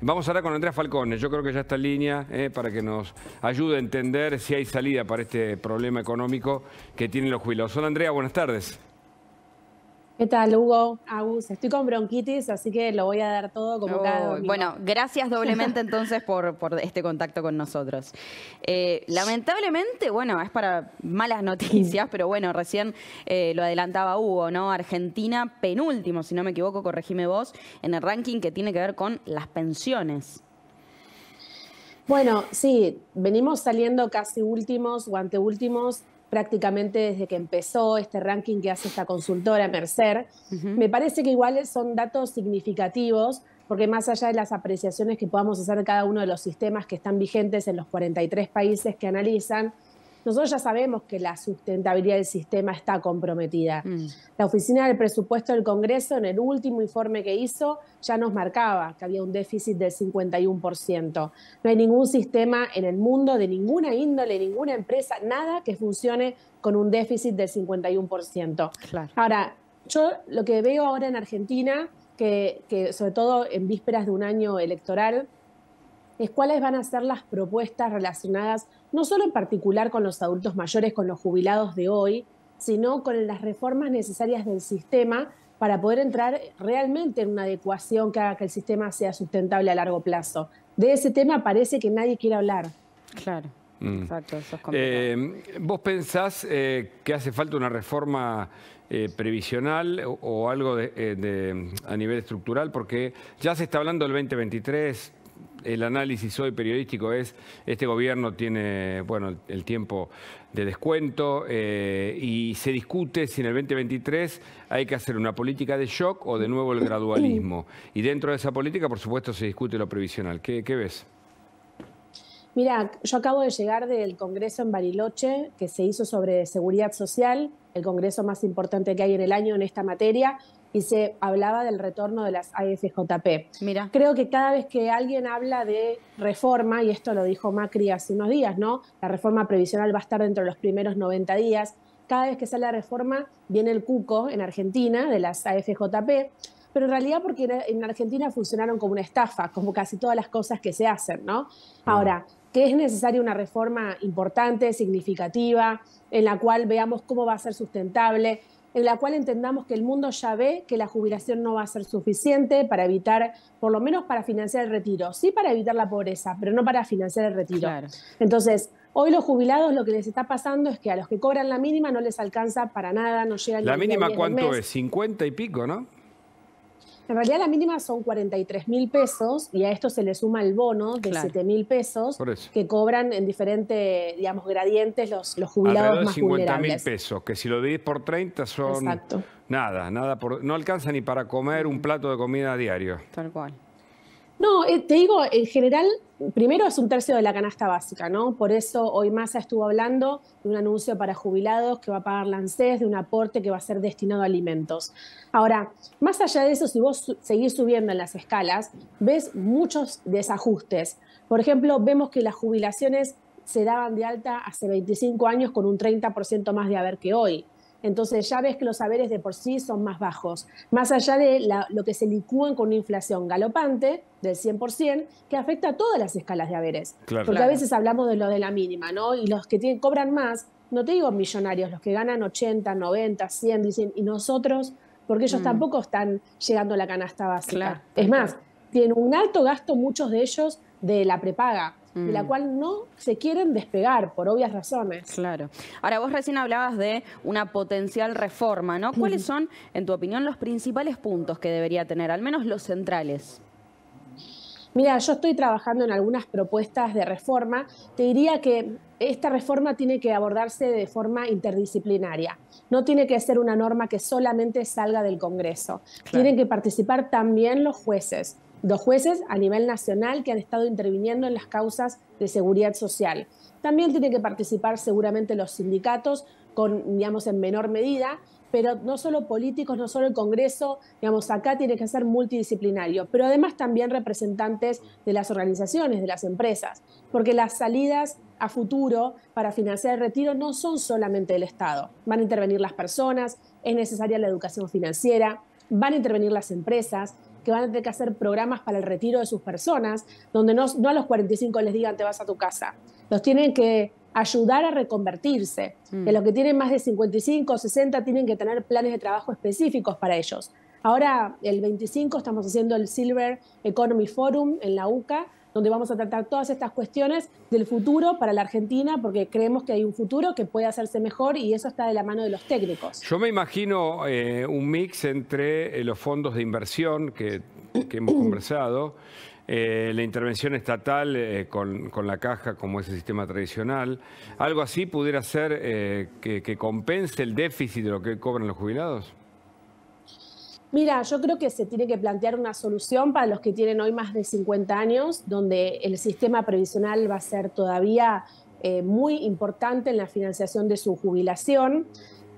Vamos a hablar con Andrea Falcone, yo creo que ya está en línea para que nos ayude a entender si hay salida para este problema económico que tienen los jubilados. Hola Andrea, buenas tardes. ¿Qué tal, Hugo? Agus, estoy con bronquitis, así que lo voy a dar todo como cada domingo. Bueno, gracias doblemente entonces por este contacto con nosotros. Lamentablemente, bueno, es para malas noticias, pero bueno, recién lo adelantaba Hugo, ¿no? Argentina penúltimo, si no me equivoco, corregime vos, en el ranking que tiene que ver con las pensiones. Bueno, sí, venimos saliendo casi últimos o anteúltimos prácticamente desde que empezó este ranking que hace esta consultora Mercer. Me parece que igual son datos significativos, porque más allá de las apreciaciones que podamos hacer de cada uno de los sistemas que están vigentes en los 43 países que analizan, nosotros ya sabemos que la sustentabilidad del sistema está comprometida. La Oficina del Presupuesto del Congreso, en el último informe que hizo, ya nos marcaba que había un déficit del 51%. No hay ningún sistema en el mundo, de ninguna índole, ninguna empresa, nada que funcione con un déficit del 51%. Claro. Ahora, yo lo que veo ahora en Argentina, que sobre todo en vísperas de un año electoral, es cuáles van a ser las propuestas relacionadas no solo en particular con los adultos mayores, con los jubilados de hoy, sino con las reformas necesarias del sistema para poder entrar realmente en una adecuación que haga que el sistema sea sustentable a largo plazo. De ese tema parece que nadie quiere hablar. Claro. Exacto, eso es complicado. ¿Vos pensás que hace falta una reforma previsional o algo a nivel estructural? Porque ya se está hablando del 2023, el análisis hoy periodístico es, este gobierno tiene, bueno, el tiempo de descuento y se discute si en el 2023 hay que hacer una política de shock o de nuevo el gradualismo. Y dentro de esa política, por supuesto, se discute lo previsional. ¿Qué ves? Mira, yo acabo de llegar del Congreso en Bariloche, que se hizo sobre seguridad social, el congreso más importante que hay en el año en esta materia, y se hablaba del retorno de las AFJP. Mira. Creo que cada vez que alguien habla de reforma, y esto lo dijo Macri hace unos días, ¿no? La reforma previsional va a estar dentro de los primeros 90 días. Cada vez que sale la reforma, viene el cuco en Argentina de las AFJP, pero en realidad porque en Argentina funcionaron como una estafa, como casi todas las cosas que se hacen, ¿no? Ahora, que es necesaria una reforma importante, significativa, en la cual veamos cómo va a ser sustentable, en la cual entendamos que el mundo ya ve que la jubilación no va a ser suficiente para evitar, por lo menos para financiar el retiro. Sí para evitar la pobreza, pero no para financiar el retiro. Claro. Entonces, hoy los jubilados lo que les está pasando es que a los que cobran la mínima no les alcanza para nada, no llegan ni ¿La al día mínima 10 cuánto del mes. es? 50 y pico, ¿no? En realidad la mínima son 43.000 pesos y a esto se le suma el bono de 7.000 pesos que cobran en diferentes, digamos, gradientes los jubilados más vulnerables. 50.000 pesos, que si lo dividís por 30 son nada, no alcanza ni para comer un plato de comida a diario. Tal cual. No, te digo, en general, primero es un tercio de la canasta básica, ¿no? Por eso hoy Massa estuvo hablando de un anuncio para jubilados que va a pagar la ANSES, de un aporte que va a ser destinado a alimentos. Ahora, más allá de eso, si vos seguís subiendo en las escalas, ves muchos desajustes. Por ejemplo, vemos que las jubilaciones se daban de alta hace 25 años con un 30% más de haber que hoy. Entonces ya ves que los haberes de por sí son más bajos, más allá de lo que se licúan con una inflación galopante del 100%, que afecta a todas las escalas de haberes. Claro. Porque a veces hablamos de lo de la mínima, ¿no? Y los que cobran más, no te digo millonarios, los que ganan 80, 90, 100, dicen, ¿y nosotros? Porque ellos tampoco están llegando a la canasta básica. Claro. Es más, tienen un alto gasto muchos de ellos de la prepaga, de la cual no se quieren despegar por obvias razones. Claro. Ahora, vos recién hablabas de una potencial reforma, ¿no? ¿Cuáles son, en tu opinión, los principales puntos que debería tener, al menos los centrales? Mira, yo estoy trabajando en algunas propuestas de reforma. Te diría que esta reforma tiene que abordarse de forma interdisciplinaria. No tiene que ser una norma que solamente salga del Congreso. Claro. Tienen que participar también los jueces a nivel nacional que han estado interviniendo en las causas de seguridad social. También tienen que participar seguramente los sindicatos, digamos, en menor medida, pero no solo políticos, no solo el Congreso, digamos, acá tiene que ser multidisciplinario, pero además también representantes de las organizaciones, de las empresas, porque las salidas a futuro para financiar el retiro no son solamente del Estado. Van a intervenir las personas, es necesaria la educación financiera, van a intervenir las empresas, que van a tener que hacer programas para el retiro de sus personas, donde no a los 45 les digan te vas a tu casa. Los tienen que ayudar a reconvertirse. Que los que tienen más de 55 o 60 tienen que tener planes de trabajo específicos para ellos. Ahora, el 25, estamos haciendo el Silver Economy Forum en la UCA, donde vamos a tratar todas estas cuestiones del futuro para la Argentina, porque creemos que hay un futuro que puede hacerse mejor y eso está de la mano de los técnicos. Yo me imagino un mix entre los fondos de inversión que hemos conversado, la intervención estatal con la caja como ese sistema tradicional. ¿Algo así pudiera ser que compense el déficit de lo que cobran los jubilados? Mira, yo creo que se tiene que plantear una solución para los que tienen hoy más de 50 años, donde el sistema previsional va a ser todavía muy importante en la financiación de su jubilación.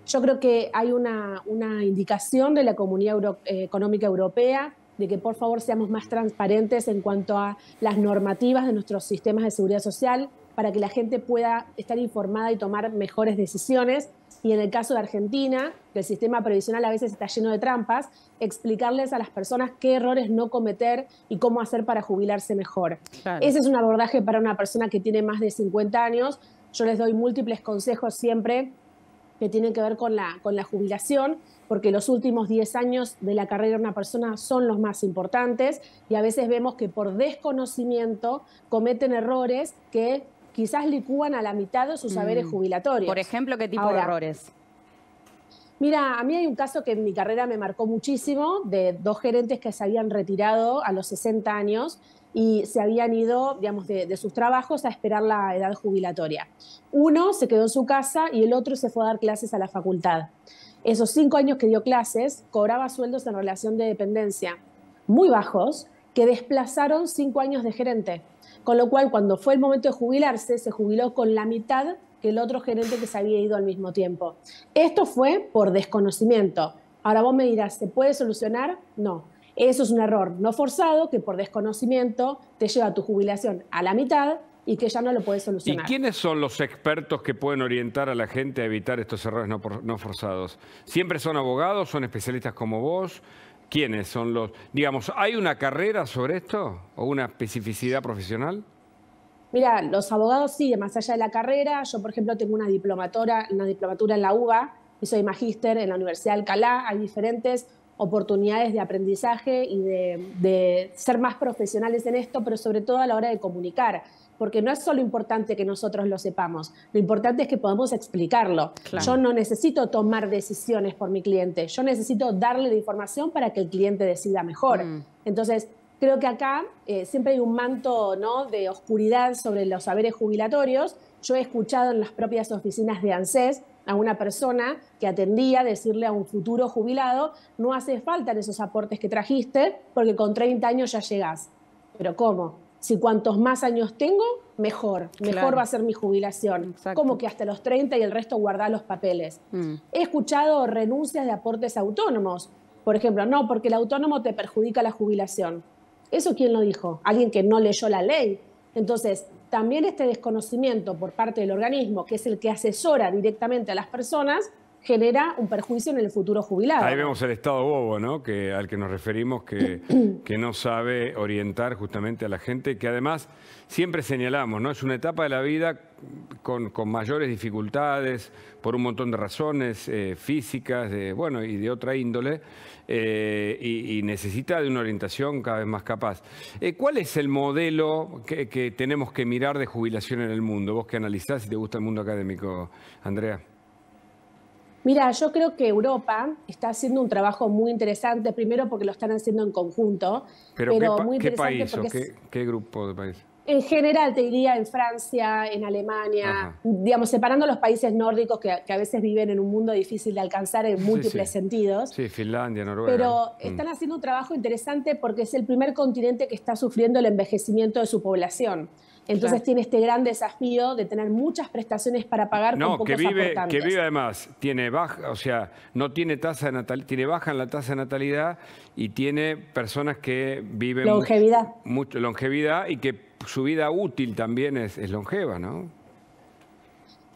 Yo creo que hay una indicación de la Comunidad Económica Europea de que por favor seamos más transparentes en cuanto a las normativas de nuestros sistemas de seguridad social para que la gente pueda estar informada y tomar mejores decisiones. Y en el caso de Argentina, que el sistema previsional a veces está lleno de trampas, explicarles a las personas qué errores no cometer y cómo hacer para jubilarse mejor. Claro. Ese es un abordaje para una persona que tiene más de 50 años. Yo les doy múltiples consejos siempre que tienen que ver con la jubilación, porque los últimos 10 años de la carrera de una persona son los más importantes y a veces vemos que por desconocimiento cometen errores que quizás licúan a la mitad de sus saberes jubilatorios. Por ejemplo, ¿qué tipo de errores? Mira, a mí hay un caso que en mi carrera me marcó muchísimo, de 2 gerentes que se habían retirado a los 60 años y se habían ido, digamos, de sus trabajos a esperar la edad jubilatoria. Uno se quedó en su casa y el otro se fue a dar clases a la facultad. Esos 5 años que dio clases, cobraba sueldos en relación de dependencia muy bajos que desplazaron 5 años de gerente. Con lo cual, cuando fue el momento de jubilarse, se jubiló con la mitad que el otro gerente que se había ido al mismo tiempo. Esto fue por desconocimiento. Ahora vos me dirás, ¿se puede solucionar? No. Eso es un error no forzado que por desconocimiento te lleva a tu jubilación a la mitad y que ya no lo puedes solucionar. ¿Y quiénes son los expertos que pueden orientar a la gente a evitar estos errores no forzados? ¿Siempre son abogados? ¿Son especialistas como vos? ¿Quiénes son los...? Digamos, ¿hay una carrera sobre esto o una especificidad profesional? Mira, los abogados sí, más allá de la carrera. Yo, por ejemplo, tengo una diplomatura en la UBA y soy magíster en la Universidad de Alcalá. Hay diferentes oportunidades de aprendizaje y de ser más profesionales en esto, pero sobre todo a la hora de comunicar. Porque no es solo importante que nosotros lo sepamos, lo importante es que podamos explicarlo. Claro. Yo no necesito tomar decisiones por mi cliente, yo necesito darle la información para que el cliente decida mejor. Entonces, creo que acá siempre hay un manto, ¿no?, de oscuridad sobre los saberes jubilatorios. Yo he escuchado en las propias oficinas de ANSES a una persona que atendía decirle a un futuro jubilado, no hace falta esos aportes que trajiste porque con 30 años ya llegás. ¿Pero cómo? Si cuantos más años tengo, mejor va a ser mi jubilación. Exacto. Como que hasta los 30 y el resto guardar los papeles. He escuchado renuncias de aportes autónomos. Por ejemplo, no, porque el autónomo te perjudica la jubilación. ¿Eso quién lo dijo? Alguien que no leyó la ley. Entonces, también este desconocimiento por parte del organismo, que es el que asesora directamente a las personas, genera un perjuicio en el futuro jubilado. Ahí vemos el estado bobo, ¿no?, al que nos referimos, que no sabe orientar justamente a la gente, que además siempre señalamos, ¿no?, es una etapa de la vida con mayores dificultades por un montón de razones físicas, y de otra índole, y necesita de una orientación cada vez más capaz. ¿Cuál es el modelo que tenemos que mirar de jubilación en el mundo? Vos que analizás y te gusta el mundo académico, Andrea. Mira, yo creo que Europa está haciendo un trabajo muy interesante, primero porque lo están haciendo en conjunto. Pero muy interesante. ¿Qué país o qué grupo de país? En general, te diría en Francia, en Alemania, digamos, separando los países nórdicos que a veces viven en un mundo difícil de alcanzar en múltiples sentidos. Sí, Finlandia, Noruega. Pero están haciendo un trabajo interesante porque es el primer continente que está sufriendo el envejecimiento de su población. Entonces tiene este gran desafío de tener muchas prestaciones para pagar con pocos aportantes. Que vive además, tiene baja, o sea, no tiene tasa de natalidad, tiene baja en la tasa de natalidad y tiene personas que viven longevidad y que su vida útil también es longeva, ¿no?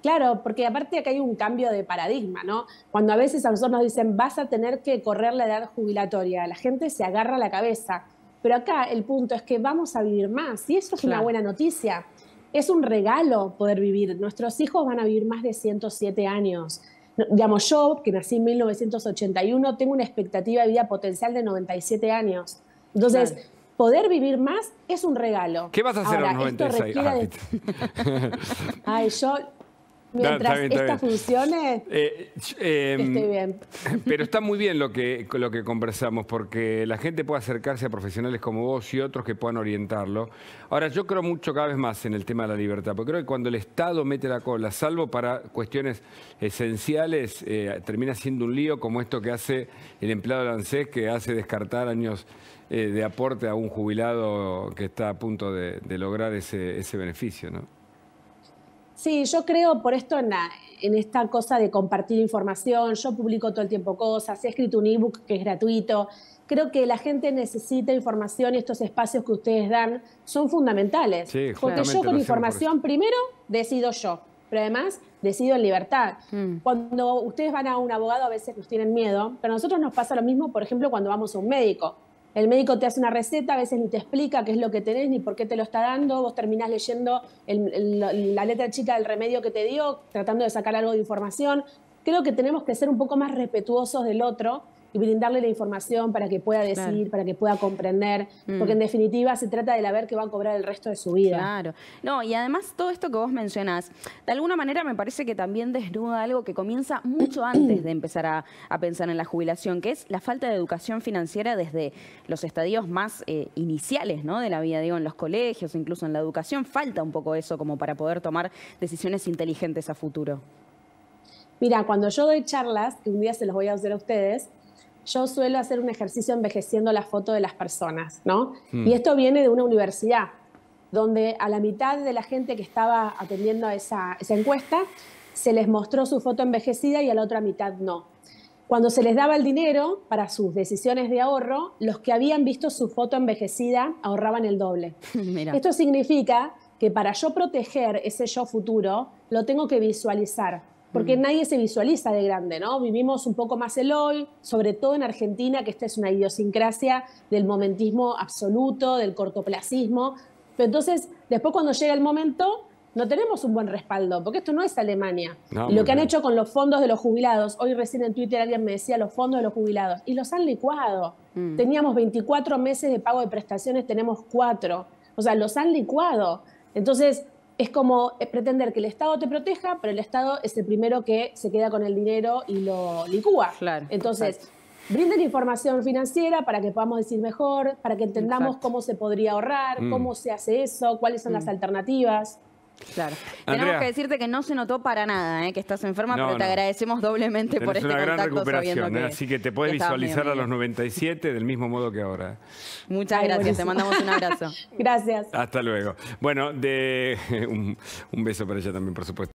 Claro, porque aparte acá hay un cambio de paradigma, ¿no? Cuando a veces a nosotros nos dicen, vas a tener que correr la edad jubilatoria, la gente se agarra la cabeza. Pero acá el punto es que vamos a vivir más, y eso es una buena noticia. Es un regalo poder vivir. Nuestros hijos van a vivir más de 107 años. Digamos, yo, que nací en 1981, tengo una expectativa de vida potencial de 97 años. Entonces, poder vivir más es un regalo. ¿Qué vas a hacer a los 96? Ay, yo... Mientras esta funcione, estoy bien. Pero está muy bien lo que conversamos, porque la gente puede acercarse a profesionales como vos y otros que puedan orientarlo. Ahora, yo creo mucho cada vez más en el tema de la libertad, porque creo que cuando el Estado mete la cola, salvo para cuestiones esenciales, termina siendo un lío como esto que hace el empleado del ANSES, que hace descartar años de aporte a un jubilado que está a punto de lograr ese beneficio, ¿no? Sí, yo creo por esto en esta cosa de compartir información. Yo publico todo el tiempo cosas, he escrito un ebook que es gratuito. Creo que la gente necesita información y estos espacios que ustedes dan son fundamentales. Sí, porque yo con información primero decido yo, pero además decido en libertad. Cuando ustedes van a un abogado a veces nos tienen miedo, pero a nosotros nos pasa lo mismo, por ejemplo, cuando vamos a un médico. El médico te hace una receta, a veces ni te explica qué es lo que tenés ni por qué te lo está dando. Vos terminás leyendo la letra chica del remedio que te dio, tratando de sacar algo de información. Creo que tenemos que ser un poco más respetuosos del otro y brindarle la información para que pueda decidir, para que pueda comprender, porque en definitiva se trata del haber que va a cobrar el resto de su vida. Claro. No, y además todo esto que vos mencionás, de alguna manera me parece que también desnuda algo que comienza mucho antes de empezar a pensar en la jubilación, que es la falta de educación financiera desde los estadios más iniciales, ¿no?, de la vida, digo, en los colegios, incluso en la educación, falta un poco eso como para poder tomar decisiones inteligentes a futuro. Mira, cuando yo doy charlas, que un día se los voy a hacer a ustedes, yo suelo hacer un ejercicio envejeciendo la foto de las personas, ¿no? Y esto viene de una universidad, donde a la mitad de la gente que estaba atendiendo a esa encuesta se les mostró su foto envejecida y a la otra mitad no. Cuando se les daba el dinero para sus decisiones de ahorro, los que habían visto su foto envejecida ahorraban el doble. Mira. Esto significa que para yo proteger ese yo futuro, lo tengo que visualizar. Porque nadie se visualiza de grande, ¿no? Vivimos un poco más el hoy, sobre todo en Argentina, que esta es una idiosincrasia del momentismo absoluto, del cortoplacismo. Pero entonces, después cuando llega el momento, no tenemos un buen respaldo, porque esto no es Alemania. No, y lo que han hecho con los fondos de los jubilados, hoy recién en Twitter alguien me decía los fondos de los jubilados, y los han licuado. Teníamos 24 meses de pago de prestaciones, tenemos 4. O sea, los han licuado. Entonces, es como pretender que el Estado te proteja, pero el Estado es el primero que se queda con el dinero y lo licúa. Claro, entonces, brinden información financiera para que podamos decir mejor, para que entendamos cómo se podría ahorrar, cómo se hace eso, cuáles son las alternativas. Claro. Andrea, tenemos que decirte que no se notó para nada que estás enferma, pero te agradecemos doblemente por este contacto. Una gran recuperación, así que te puedes visualizar a los 97 del mismo modo que ahora. Muchas gracias, te mandamos un abrazo. Gracias. Hasta luego. Bueno, un beso para ella también, por supuesto.